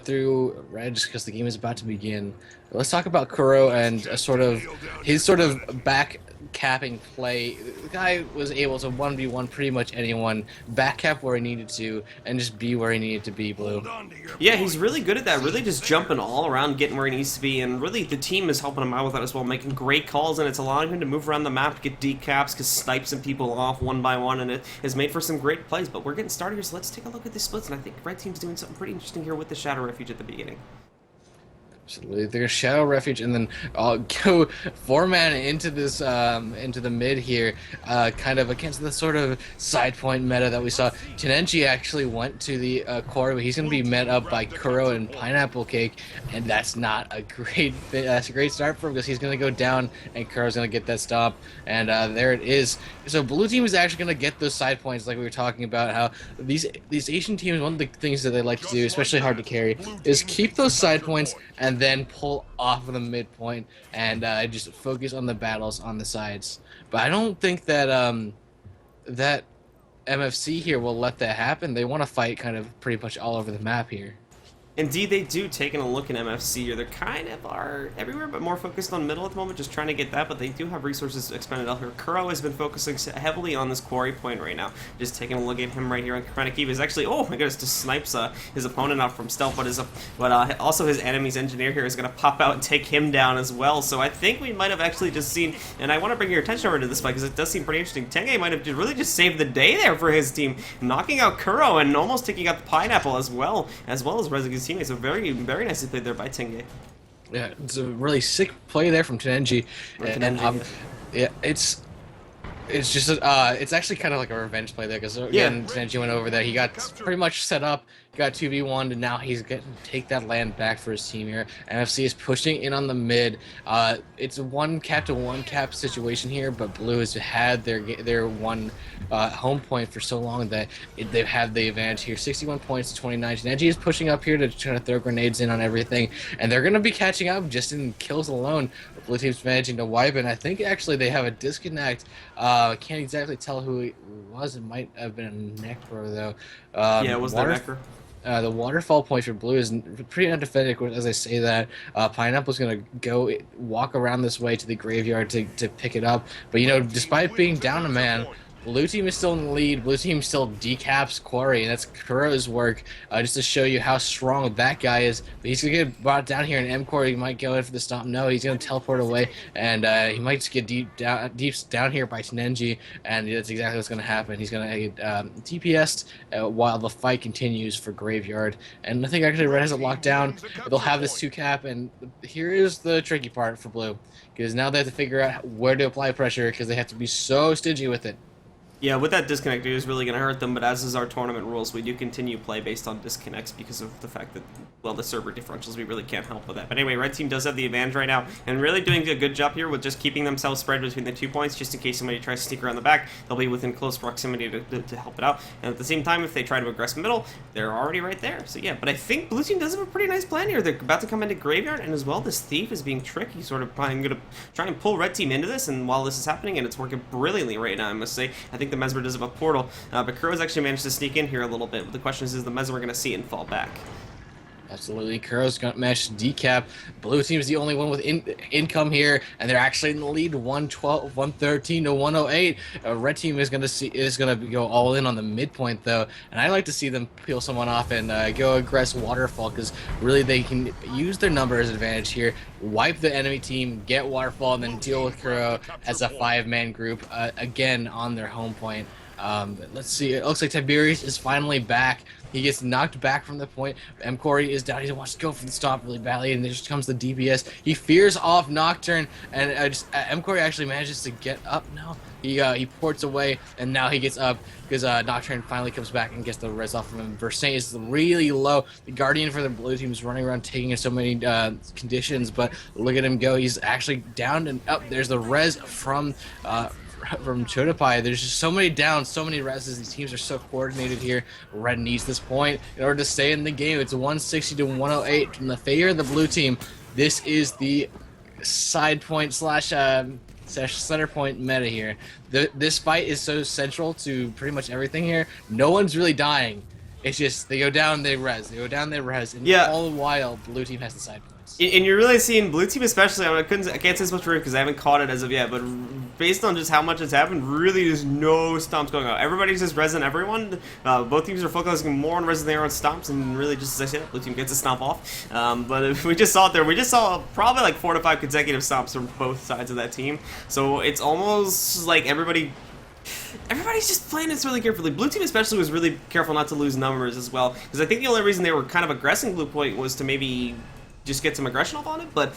through Red just because the game is about to begin. Let's talk about Kuro and his sort of back capping play. The guy was able to 1v1 pretty much anyone, back cap where he needed to, and just be where he needed to be, Blue. Yeah, he's really good at that, really just jumping all around, getting where he needs to be, and really the team is helping him out with that as well, making great calls, and it's allowing him to move around the map, get deep caps, because snipe some people off one by one, and it has made for some great plays. But we're getting started here, so let's take a look at the splits, and I think Red Team's doing something pretty interesting here with the Shadow Refuge at the beginning. Absolutely, they're gonna Shadow Refuge and then go 4-man into this into the mid here, kind of against the sort of side point meta that we saw. Tenenji actually went to the core, but he's gonna be met up by Kuro and Pineapple Cake, and that's not a great that's a great start for him because he's gonna go down and Kuro's gonna get that stop, and there it is. So blue team is actually gonna get those side points like we were talking about. How these Asian teams, one of the things that they like to do, especially hard to carry, is keep those side points and then pull off of the midpoint and just focus on the battles on the sides. But I don't think that that MFC here will let that happen. They want to fight kind of pretty much all over the map here. Indeed, they do. Taking a look at MFC here, they kind of are everywhere, but more focused on middle at the moment, just trying to get that, but they do have resources expended out here. Kuro has been focusing heavily on this quarry point right now. Just taking a look at him right here on trying to keep his actually, oh my goodness, just snipes his opponent out from stealth, but also his enemy's engineer here is going to pop out and take him down as well. So I think we might have actually just seen, and I want to bring your attention over to this fight because it does seem pretty interesting. Tenge might have really just saved the day there for his team, knocking out Kuro and almost taking out the Pineapple as well as Rezugu's teammates. So very, very nicely played there by Tenge. Yeah, it's a really sick play there from Tenenji, yeah, it's just it's actually kind of like a revenge play there because again, Tenenji went over there, he got pretty much set up, got 2v1, and now he's getting to take that land back for his team here. MFC is pushing in on the mid. It's a 1 cap to 1 cap situation here, but Blue has had their one home point for so long that they've had the advantage here. 61 points to 29. Neji is pushing up here to try to throw grenades in on everything, and they're going to be catching up just in kills alone. Blue team's managing to wipe, and I think actually they have a disconnect. Can't exactly tell who it was. It might have been a Necro though. Yeah, it was the Necro. The waterfall point for blue is pretty undefended as I say that. Pineapple's going to go walk around this way to the graveyard to pick it up. But, you know, despite being down a man, blue team is still in the lead. Blue team still decaps Quarry, and that's Kuro's work, just to show you how strong that guy is. But he's going to get brought down here, and M-Quarry might go in for the stomp. No, he's going to teleport away, and he might just get deep down here by Tenenji, and that's exactly what's going to happen. He's going to get TPS'd while the fight continues for Graveyard. And I think actually Red has it locked down. They'll have this 2-cap, and here is the tricky part for Blue, because now they have to figure out where to apply pressure, because they have to be so stingy with it. Yeah, with that disconnect, it is really going to hurt them, but as is our tournament rules, we do continue play based on disconnects because of the fact that, well, the server differentials, we really can't help with that. But anyway, Red Team does have the advantage right now, and really doing a good job here with just keeping themselves spread between the 2 points, just in case somebody tries to sneak around the back, they'll be within close proximity to help it out. And at the same time, if they try to aggress middle, they're already right there. So yeah, but I think Blue Team does have a pretty nice plan here. They're about to come into Graveyard, and as well, this Thief is being tricky, sort of going to try and pull Red Team into this, and while this is happening, and it's working brilliantly right now, I must say, I think the Mesmer does have a portal. But Kuro's actually managed to sneak in here a little bit. The question is the Mesmer going to see it and fall back? Absolutely, Kuro's got managed to decap. Blue team is the only one with income here, and they're actually in the lead, 112, 113 to 108. Red team is gonna go all in on the midpoint though, and I like to see them peel someone off and go aggress waterfall, because really they can use their numbers advantage here, wipe the enemy team, get waterfall, and then deal with Kuro as a 5-man group again on their home point. But let's see. It looks like Tiberius is finally back. He gets knocked back from the point. M-Quarry is down. He wants to go for the stop really badly, and there just comes the DPS. He fears off Nocturne, and M-Quarry actually manages to get up now. He ports away, and now he gets up because Nocturne finally comes back and gets the res off of him. Versailles is really low. The Guardian for the blue team is running around taking in so many conditions, but look at him go. He's actually down and up. There's the res from Chotapai. There's just so many downs, so many reses. These teams are so coordinated here. Red needs this point in order to stay in the game. It's 160 to 108 in the favor of the blue team. This is the side point slash center point meta here. This fight is so central to pretty much everything here. No one's really dying. It's just they go down, they res, they go down, they res, and Yeah. all the while blue team has the side points. And you're really seeing blue team, especially. I can't say as much for it because I haven't caught it as of yet. But based on just how much has happened, really, there's no stomps going on. Everybody's just resin everyone. Both teams are focusing more on resin than they are on stomps, and really, just as I said, blue team gets a stomp off. But if we just saw it there, we just saw probably like 4 to 5 consecutive stomps from both sides of that team. So it's almost like everybody's just playing this really carefully. Blue team especially was really careful not to lose numbers as well, because I think the only reason they were kind of aggressing blue point was to maybe just get some aggression off on it, but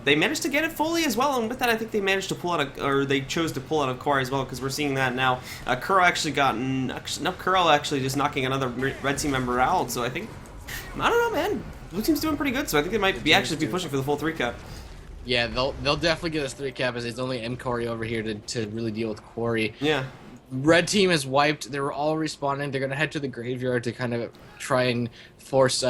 they managed to get it fully as well, and with that I think they managed to pull out or they chose to pull out a core as well, because we're seeing that now. Kuro actually Kuro actually just knocking another red team member out, so I think, I don't know, man, blue team's doing pretty good, so I think they might actually be pushing for the full 3 cap. Yeah, they'll definitely get us 3 cap, as it's only M Corey over here to really deal with Corey. Yeah. Red team is wiped. They were all respawning. They're gonna head to the graveyard to kind of try and force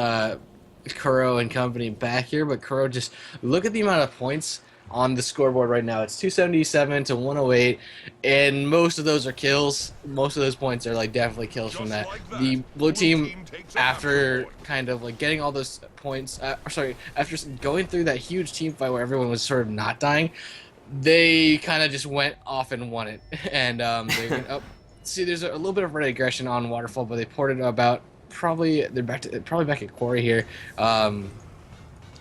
Kuro and company back here, but Kuro, just look at the amount of points on the scoreboard right now. It's 277 to 108, and most of those are kills. Most of those points are like definitely kills from that. The blue team, after kind of like getting all those points, after going through that huge team fight where everyone was sort of not dying, they kind of just went off and won it. And they went up. See, there's a little bit of red aggression on Waterfall, but they ported about. They're probably back at Quarry here.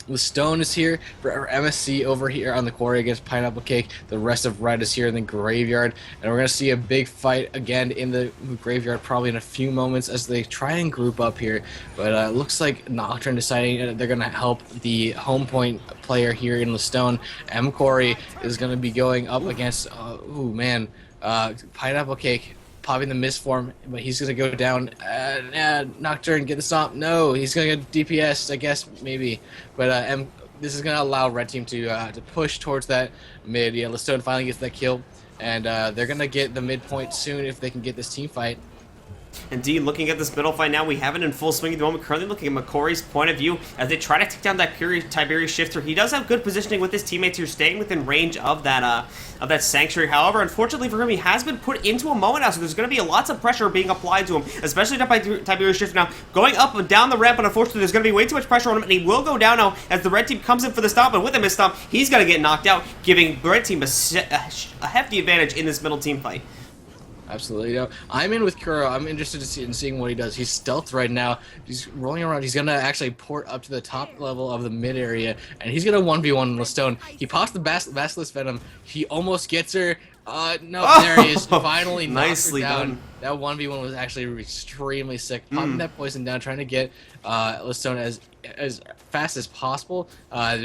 The Stone is here for MSC over here on the Quarry against Pineapple Cake. The rest of Red is here in the Graveyard, and we're gonna see a big fight again in the Graveyard probably in a few moments as they try and group up here. But it looks like Nocturne deciding they're gonna help the home point player here in the Stone. M Quarry is gonna be going up against Pineapple Cake. Popping the misform, but he's gonna go down. Nocturne, get the stomp. No, he's gonna get DPS, I guess, maybe. But this is gonna allow Red Team to push towards that mid. Yeah, Lestone finally gets that kill, and they're gonna get the midpoint soon if they can get this team fight. Indeed, looking at this middle fight now, we have it in full swing at the moment. Currently looking at McCory's point of view as they try to take down that Tiberius Shifter. He does have good positioning with his teammates here, staying within range of that Sanctuary. However, unfortunately for him, he has been put into a moment now, so there's going to be lots of pressure being applied to him, especially by Tiberius Shifter now. Going up and down the ramp, but unfortunately there's going to be way too much pressure on him, and he will go down now as the Red Team comes in for the stomp, and with him his stomp, he's going to get knocked out, giving Red Team a hefty advantage in this middle team fight. Absolutely. No, I'm in with Kuro. I'm interested in seeing what he does. He's stealthed right now. He's rolling around. He's going to actually port up to the top level of the mid area, and he's going to 1v1 Lestone. He pops the Basilisk Venom. He almost gets her. There he is. Finally nicely knocked her down. done. That 1v1 was actually extremely sick. Popping that poison down, trying to get Lestone as fast as possible.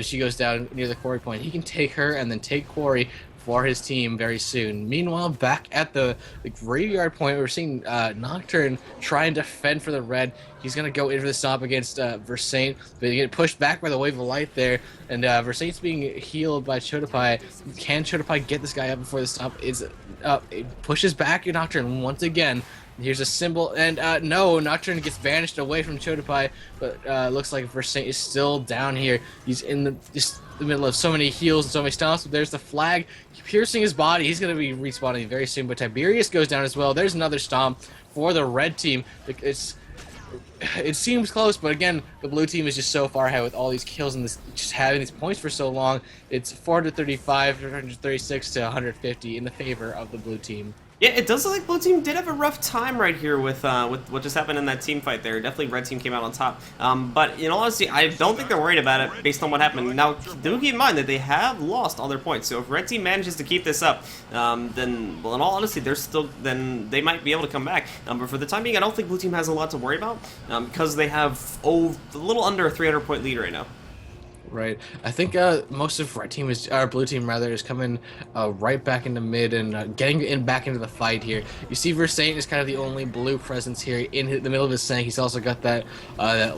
She goes down near the quarry point. He can take her and then take Quarry for his team very soon. Meanwhile, back at the Graveyard point, we're seeing Nocturne try and defend for the red. He's going to go in for the stomp against Versailles, but he get pushed back by the wave of light there, and Versailles being healed by Chotapai. Can Chotapai get this guy up before the stomp? It pushes back Nocturne once again. Here's a symbol, and no, Nocturne gets vanished away from Chotapai, but looks like Versailles is still down here. He's in the middle of so many heals and so many stomps, but there's the flag piercing his body. He's going to be respawning very soon, but Tiberius goes down as well. There's another stomp for the red team. It seems close, but again, the blue team is just so far ahead with all these kills and just having these points for so long. It's 435, 436 to 150 in the favor of the blue team. Yeah, it does look like blue team did have a rough time right here with what just happened in that team fight there. Definitely red team came out on top. But in all honesty, I don't think they're worried about it based on what happened. Now, do keep in mind that they have lost all their points. So if red team manages to keep this up, then, well, in all honesty, then they might be able to come back. But for the time being, I don't think blue team has a lot to worry about because they have a little under a 300-point lead right now. Right. I think most of our blue team rather, is coming right back into mid and getting back into the fight here. You see Versailles is kind of the only blue presence here in the middle of his tank. He's also got that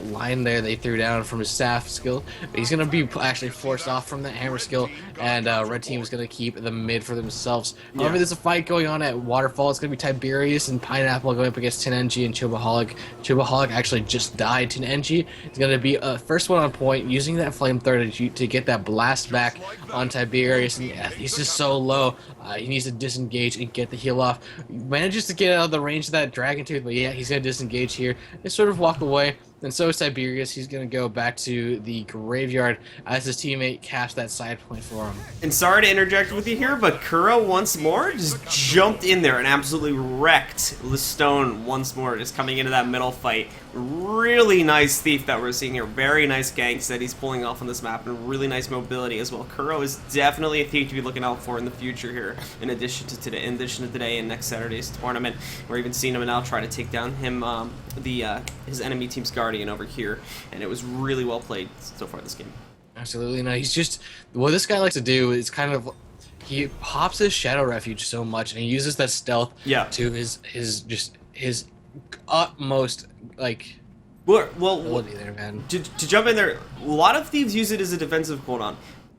line there they threw down from his staff skill. But he's going to be actually forced off from that hammer skill, and red team is going to keep the mid for themselves. Yeah. However, there's a fight going on at Waterfall. It's going to be Tiberius and Pineapple going up against 10NG and Chobaholic. Chobaholic actually just died. 10NG is going to be first one on point using that flame 130 to get that blast back on Tiberius, and yeah, he's just so low. He needs to disengage and get the heal off. He manages to get out of the range of that Dragon Tooth, but yeah, he's gonna disengage here and sort of walk away. And so is Tiberius. He's going to go back to the graveyard as his teammate caps that side point for him. And sorry to interject with you here, but Kuro once more just jumped in there and absolutely wrecked Listone once more, just coming into that middle fight. Really nice Thief that we're seeing here. Very nice ganks that he's pulling off on this map, and really nice mobility as well. Kuro is definitely a Thief to be looking out for in the future here, in addition to today and next Saturday's tournament. We're even seeing him now try to take down him, his enemy team's Guardian over here, and it was really well played so far this game. Absolutely. No, he's just, what this guy likes to do is kind of, he pops his Shadow Refuge so much, and he uses that stealth to his utmost, like, ability there, man. To jump in there, a lot of Thieves use it as a defensive cooldown.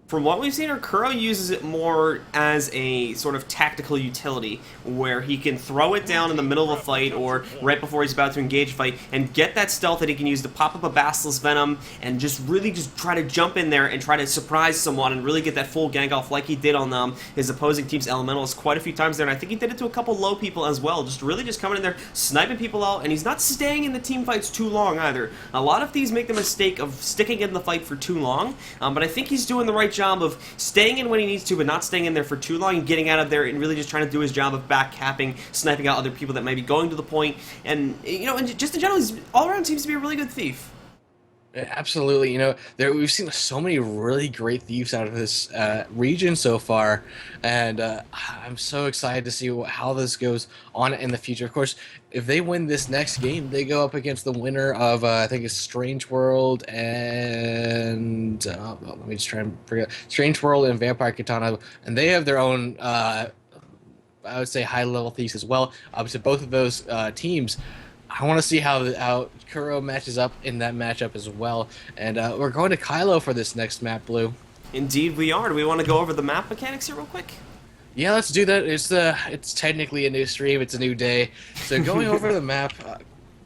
From what we've seen, Kuro uses it more as a sort of tactical utility, where he can throw it down in the middle of a fight or right before he's about to engage a fight and get that stealth that he can use to pop up a Basilisk Venom and just really just try to jump in there and try to surprise someone and really get that full gank off like he did on his opposing team's Elementals quite a few times there. And I think he did it to a couple low people as well, just really just coming in there, sniping people out, and he's not staying in the team fights too long either. A lot of these make the mistake of sticking in the fight for too long, but I think he's doing the right job of staying in when he needs to, but not staying in there for too long and getting out of there and really just trying to do his job of back capping, sniping out other people that might be going to the point, and and just in general, he's all around seems to be a really good Thief. Absolutely, we've seen so many really great Thieves out of this region so far, and I'm so excited to see how this goes on in the future. Of course, if they win this next game, they go up against the winner of I think it's Strange World and let me just try and forget Strange World and Vampire Katana, and they have their own I would say high-level Thieves as well. To both of those teams, I want to see how Kuro matches up in that matchup as well. And we're going to Kylo for this next map, Blue. Indeed we are. Do we want to go over the map mechanics here real quick? Yeah, let's do that. It's technically a new stream. It's a new day. So going over the map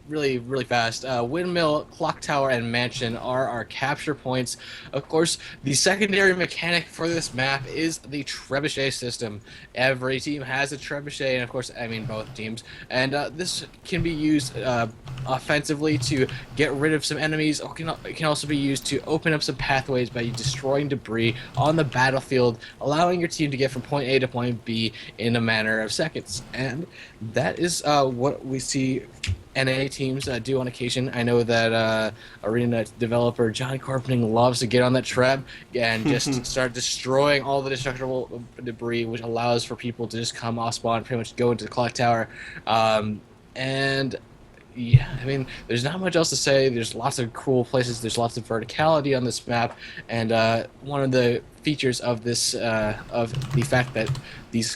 really, really fast. Windmill, Clock Tower, and Mansion are our capture points. Of course, the secondary mechanic for this map is the trebuchet system. Every team has a trebuchet, and of course, I mean both teams. And this can be used offensively to get rid of some enemies, or it can also be used to open up some pathways by destroying debris on the battlefield, allowing your team to get from point A to point B in a matter of seconds. And that is what we see NA teams do on occasion. I know that Arena developer John Carpening loves to get on that trap and just start destroying all the destructible debris, which allows for people to just come off spawn, pretty much go into the clock tower. And yeah, I mean, there's not much else to say. There's lots of cool places. There's lots of verticality on this map, and one of the features of this, of the fact that these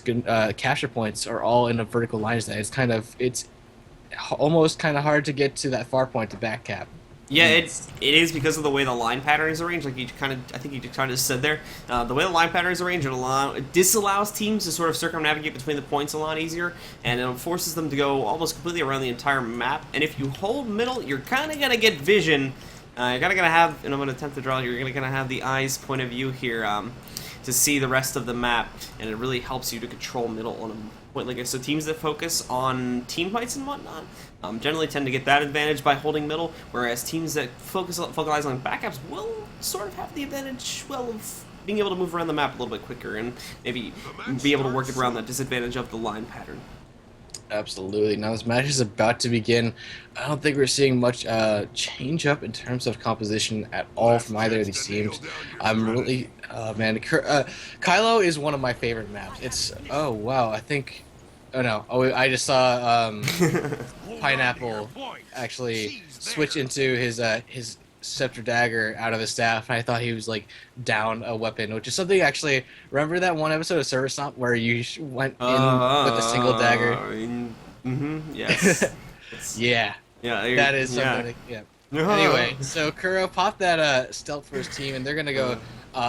capture points are all in a vertical line, is that it's almost kind of hard to get to that far point to back cap. Yeah, it is because of the way the line pattern is arranged. Like I think you kind of said there, the way the line pattern is arranged, it disallows teams to sort of circumnavigate between the points a lot easier, and it forces them to go almost completely around the entire map. And if you hold middle, you're kind of gonna get vision. You're kind of gonna have, and I'm gonna attempt to draw. You're gonna have the eye's point of view here to see the rest of the map, and it really helps you to control middle on a point like this. So teams that focus on team fights and whatnot generally tend to get that advantage by holding middle, whereas teams that focalize on backups will sort of have the advantage, well, of being able to move around the map a little bit quicker and maybe be able to work around that disadvantage of the line pattern. Absolutely. Now this match is about to begin. I don't think we're seeing much change up in terms of composition at all from either of these teams. I'm really, man, Kylo is one of my favorite maps. It's, oh wow, I think, oh no, I just saw Pineapple actually switch into his scepter dagger out of his staff, and I thought he was like down a weapon, which is something actually. Remember that one episode of Service Stomp where you went in with a single dagger? Yes. Yeah. That is something. Yeah. Anyway, so Kuro popped that stealth for his team, and they're gonna go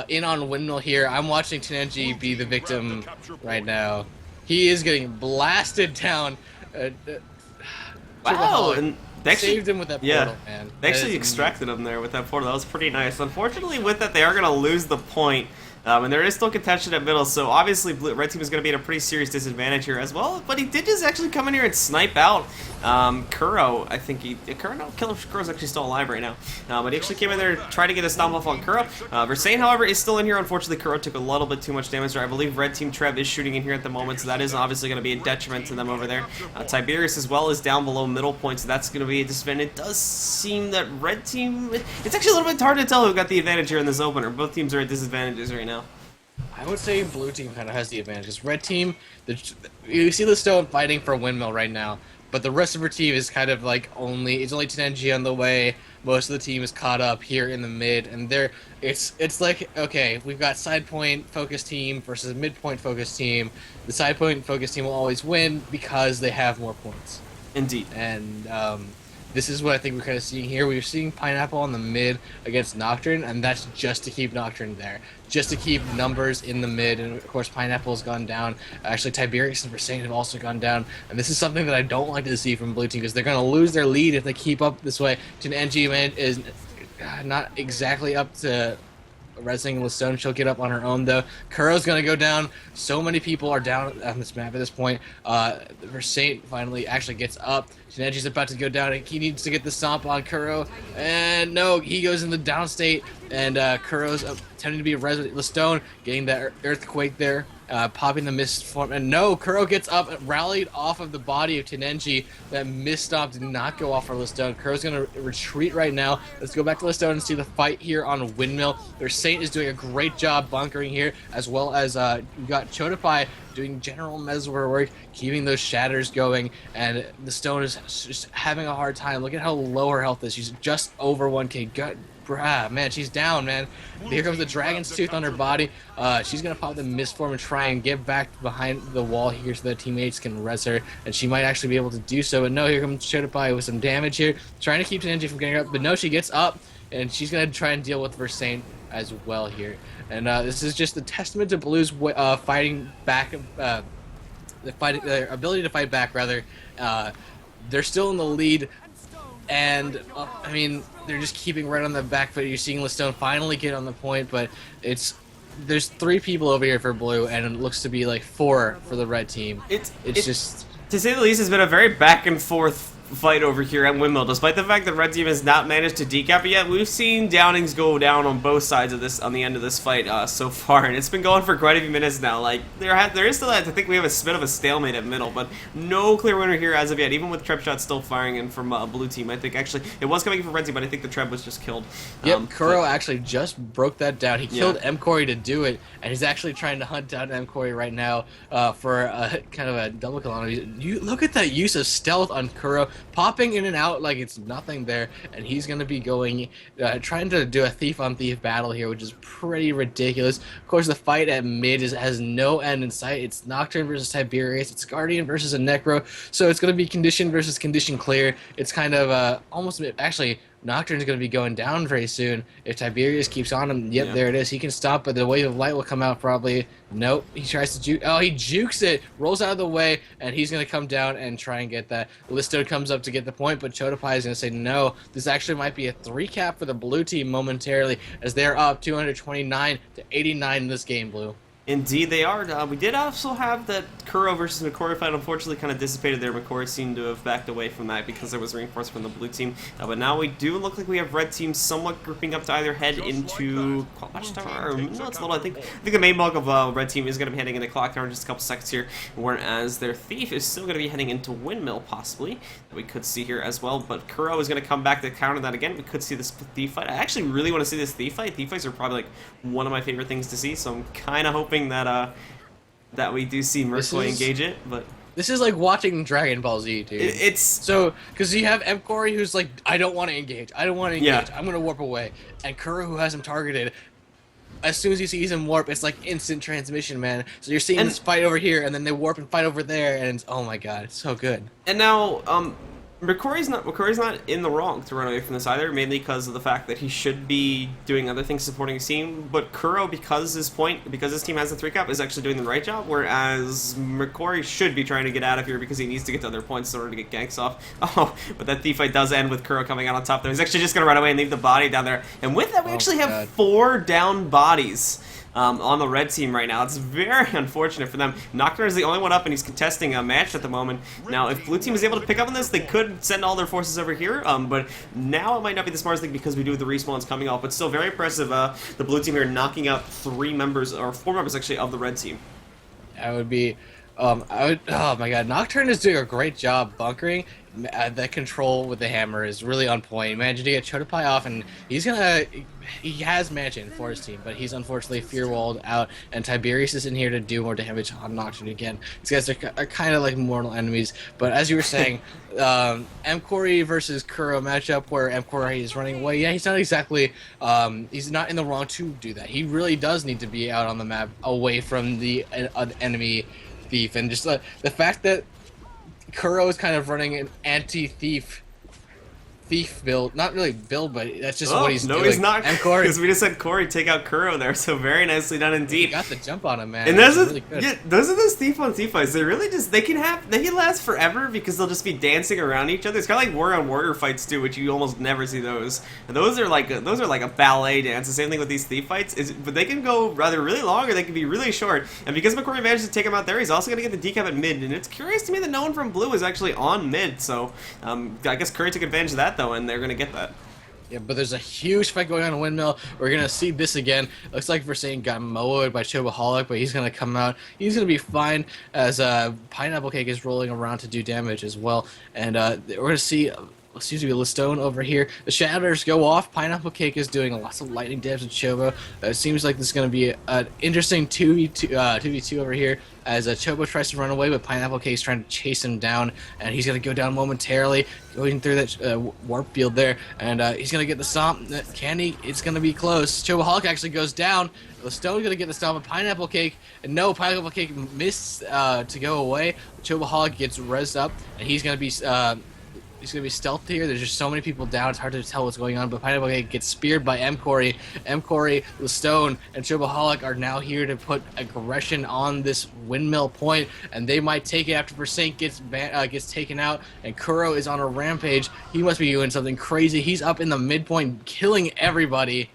in on Windmill here. I'm watching Tenenji be the victim right now. He is getting blasted down. Wow, and They actually saved him with that yeah. portal, man. They actually extracted him there with that portal. That was pretty nice. Unfortunately, with that, they are going to lose the point. And there is still contention at middle, so obviously Red Team is going to be at a pretty serious disadvantage here as well. But he did just actually come in here and snipe out Kuro. I think Kuro's actually still alive right now. But he actually came in there and tried to get a stomp off on Kuro. Versane, however, is still in here. Unfortunately, Kuro took a little bit too much damage there. I believe Red Team Trev is shooting in here at the moment, so that is obviously going to be a detriment to them over there. Tiberius as well is down below middle point, so that's going to be a disadvantage. It does seem that Red Team... It's actually a little bit hard to tell who got the advantage here in this opener. Both teams are at disadvantages right now. I would say blue team kind of has the advantage. Because red team, you see the Stone fighting for windmill right now, but the rest of her team is kind of like it's only Tenenji on the way. Most of the team is caught up here in the mid, and it's like, okay, we've got side point focused team versus midpoint focused team. The side point focused team will always win because they have more points. Indeed. And this is what I think we're kind of seeing here. We're seeing Pineapple on the mid against Nocturne, and that's just to keep Nocturne there. Just to keep numbers in the mid, and of course Pineapple has gone down. Actually, Tiberius and Versane have also gone down, and this is something that I don't like to see from Blue Team, because they're going to lose their lead if they keep up this way. NG man is not exactly up to Resing Lestone. She'll get up on her own, though. Kuro's going to go down. So many people are down on this map at this point. Versane finally actually gets up. Tenenji's about to go down, and he needs to get the stomp on Kuro. And no, he goes in the down state, and Kuro's attempting to be a resident. Lestone getting that earthquake there, popping the mist form. And no, Kuro gets up, rallied off of the body of Tenenji. That mist stomp did not go off for Lestone. Kuro's going to retreat right now. Let's go back to Lestone and see the fight here on Windmill. Their Saint is doing a great job bunkering here, as well as we got Chotapai doing general mesmer work, keeping those shatters going, and the Stone is just having a hard time. Look at how low her health is. She's just over 1k. God, man, she's down, man. Here comes the Dragon's Tooth on her body. She's gonna pop the mist form and try and get back behind the wall here so that teammates can res her, and she might actually be able to do so. But no, here comes Chotapai with some damage here, trying to keep Tenenji from getting up. But no, she gets up, and she's gonna try and deal with Versane as well here. And this is just a testament to Blue's fighting back, their ability to fight back, rather. They're still in the lead, and I mean, they're just keeping right on the back foot. You're seeing Lestone finally get on the point, but there's 3 people over here for Blue, and it looks to be like 4 for the red team. It's just, to say the least, it's been a very back and forth fight over here at Windmill. Despite the fact that Red Team has not managed to decap it yet, we've seen downings go down on both sides of this on the end of this fight so far, and it's been going for quite a few minutes now. Like there is still, I think we have a bit of a stalemate at middle, but no clear winner here as of yet. Even with Treb shot still firing in from Blue Team, I think actually it was coming in from Red Team, but I think the Treb was just killed. Yep, Kuro actually just broke that down. He killed M. Corey to do it, and he's actually trying to hunt down M. Corey right now for kind of a double kill on him. You look at that use of stealth on Kuro, popping in and out like it's nothing there, and he's going to be going, trying to do a thief-on-thief battle here, which is pretty ridiculous. Of course, the fight at mid has no end in sight. It's Nocturne versus Tiberius, it's Guardian versus a Necro, so it's going to be condition versus condition clear. It's kind of almost, actually, Nocturne's going to be going down very soon. If Tiberius keeps on him, yep, yeah. There it is. He can stop, but the wave of light will come out probably. Nope. He tries to juke. Oh, he jukes it. Rolls out of the way, and he's going to come down and try and get that. Listo comes up to get the point, but Chotapai is going to say no. This actually might be a 3-cap for the Blue Team momentarily, as they're up 229 to 89 in this game, Blue. Indeed, they are. We did also have that Kuro versus McCory fight. Unfortunately, kind of dissipated there. McCory seemed to have backed away from that because there was reinforcements from the Blue Team. But now we do look like we have Red Team somewhat grouping up to either head into Watchtower. Or, no, it's a little. I think the main bulk of Red Team is going to be heading into Clock Tower in just a couple seconds here, whereas their Thief is still going to be heading into Windmill, possibly. That we could see here as well. But Kuro is going to come back to counter that again. We could see this Thief fight. I actually really want to see this Thief fight. Thief fights are probably like one of my favorite things to see. So I'm kind of hoping that that we do see Mercury engage it, but this is like watching Dragon Ball Z, dude. It's so because you have M. Corey who's like, I don't want to engage, I'm gonna warp away, and Kuro who has him targeted. As soon as he sees him warp, it's like instant transmission, man. So you're seeing this fight over here, and then they warp and fight over there, and it's, oh my god, it's so good. And now McCrory's not in the wrong to run away from this either, mainly because of the fact that he should be doing other things supporting his team. But Kuro, because his team has the 3-cap, is actually doing the right job, whereas McCrory should be trying to get out of here because he needs to get to other points in order to get ganks off. Oh, but that thief fight does end with Kuro coming out on top there. He's actually just going to run away and leave the body down there. And with that, we actually have 4 down bodies. On the red team right now. It's very unfortunate for them. Nocturne is the only one up, and he's contesting a match at the moment. Now, if blue team is able to pick up on this, they could send all their forces over here, but now it might not be the smartest thing because we do have the respawns coming off, but still very impressive, the blue team here knocking out 4 members actually, of the red team. That would be, oh my god, Nocturne is doing a great job bunkering. The control with the hammer is really on point. Managed to get Chotapai off, and he has Mansion for his team, but he's unfortunately fear walled out, and Tiberius is in here to do more damage on Nocturne again. These guys are kind of like mortal enemies, but as you were saying, Mcorey versus Kuro matchup where Mcorey is running away. Yeah, he's not exactly, he's not in the wrong to do that. He really does need to be out on the map away from the enemy thief, and just the fact that Kuro is kind of running an anti-thief build. Not really build, but that's just what he's doing. No, he's not. And Corey, because we just had Corey take out Kuro there, so very nicely done indeed. He got the jump on him, man. And those are those thief on thief fights. They really just they can last forever because they'll just be dancing around each other. It's kind of like warrior on warrior fights too, which you almost never see those. And those are like a ballet dance. The same thing with these thief fights. But they can go either really long or they can be really short. And because McCrory managed to take him out there, he's also going to get the decap at mid. And it's curious to me that no one from blue is actually on mid. So I guess Curry took advantage of that though, and they're going to get that. Yeah, but there's a huge fight going on in Windmill. We're going to see this again. Looks like Versailles got mowed by Chobaholic, but he's going to come out. He's going to be fine as Pineapple Cake is rolling around to do damage as well. And we're going to see what seems to be Listone over here. The shatters go off. Pineapple Cake is doing lots of lightning damage to Chobo. It seems like this is going to be an interesting 2v2 over here as Chobo tries to run away, but Pineapple Cake is trying to chase him down, and he's going to go down momentarily, going through that warp field there, and he's going to get the stomp. Can he? It's going to be close. Chobaholic actually goes down. Listone's going to get the stomp of Pineapple Cake, and no, Pineapple Cake missed to go away. Chobaholic gets rezzed up, and he's going to be stealthed here. There's just so many people down. It's hard to tell what's going on. But Pineapple Cake gets speared by Mcorey. Mcorey, Listone, and Chobaholic are now here to put aggression on this windmill point, and they might take it after Versailles gets taken out. And Kuro is on a rampage. He must be doing something crazy. He's up in the midpoint, killing everybody.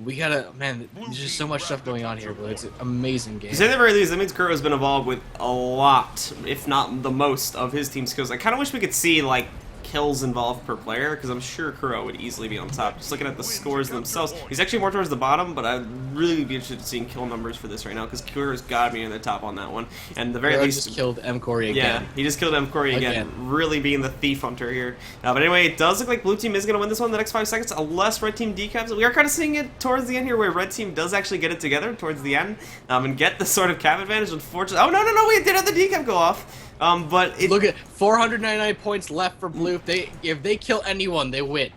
We gotta, man, there's just so much stuff going on here, but it's an amazing game. To say the very least, that means Kuro's been involved with a lot, if not the most, of his team skills. I kind of wish we could see, like, kills involved per player, because I'm sure Kuro would easily be on top. Just looking at the scores themselves, he's actually more towards the bottom, but I'd really be interested in seeing kill numbers for this right now, because Kuro's got to be in the top on that one. And the very Kuro least, just killed Mcorey again. Yeah, he just killed Mcorey again, really being the thief hunter here. But anyway, it does look like blue team is going to win this one in the next 5 seconds, unless red team decaps. We are kind of seeing it towards the end here, where red team does actually get it together towards the end, and get the sort of cap advantage. Unfortunately, oh no, we did have the decap go off. But look at 499 points left for blue. If they kill anyone, they win.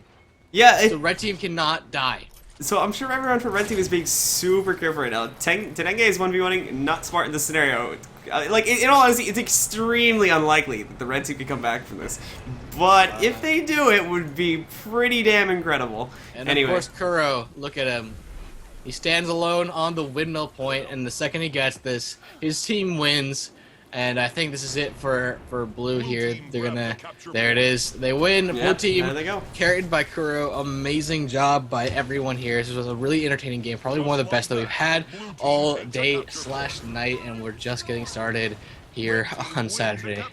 Yeah, the red team cannot die. So I'm sure everyone for red team is being super careful right now. Tenenge is 1v1ing, not smart in this scenario. Like, in all honesty, it's extremely unlikely that the red team can come back from this. But if they do, it would be pretty damn incredible. And anyway. Of course, Kuro, look at him. He stands alone on the windmill point, and the second he gets this, his team wins. And I think this is it for blue here. They're gonna, there it is. They win. Yep, blue team there they go. Carried by Kuro. Amazing job by everyone here. This was a really entertaining game. Probably one of the best that we've had all day / night. And we're just getting started here on Saturday.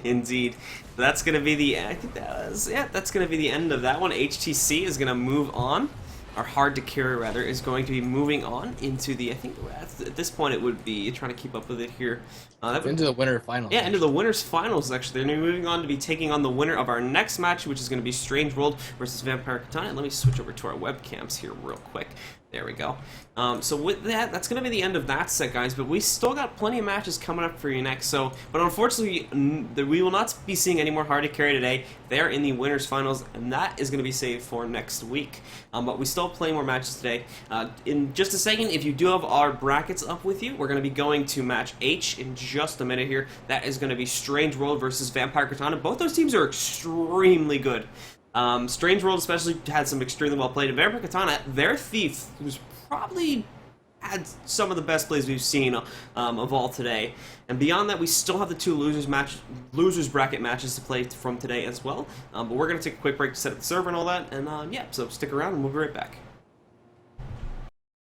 Indeed. That's gonna be the. I think that was. Yeah, that's gonna be the end of that one. HTC is gonna move on. Our hard to carry rather is going to be moving on into the, I think at this point it would be trying to keep up with it here. Into the winter finals. Yeah, into the winners finals actually. They're moving on to be taking on the winner of our next match, which is going to be Strange World versus Vampire Katana. And let me switch over to our webcams here real quick. There we go. So with that, that's going to be the end of that set, guys. But we still got plenty of matches coming up for you next. So, but unfortunately, we will not be seeing any more Hardy Carry today. They're in the winners finals, and that is going to be saved for next week. But we still play more matches today. In just a second, if you do have our brackets up with you, we're going to be going to match H in just a minute here. That is going to be Strange World versus Vampire Katana. Both those teams are extremely good. Strange World especially had some extremely well played. And Vampire Katana, their Thief, who's probably had some of the best plays we've seen of all today. And beyond that, we still have the two losers bracket matches to play from today as well. But we're going to take a quick break to set up the server and all that. And yeah, so stick around and we'll be right back.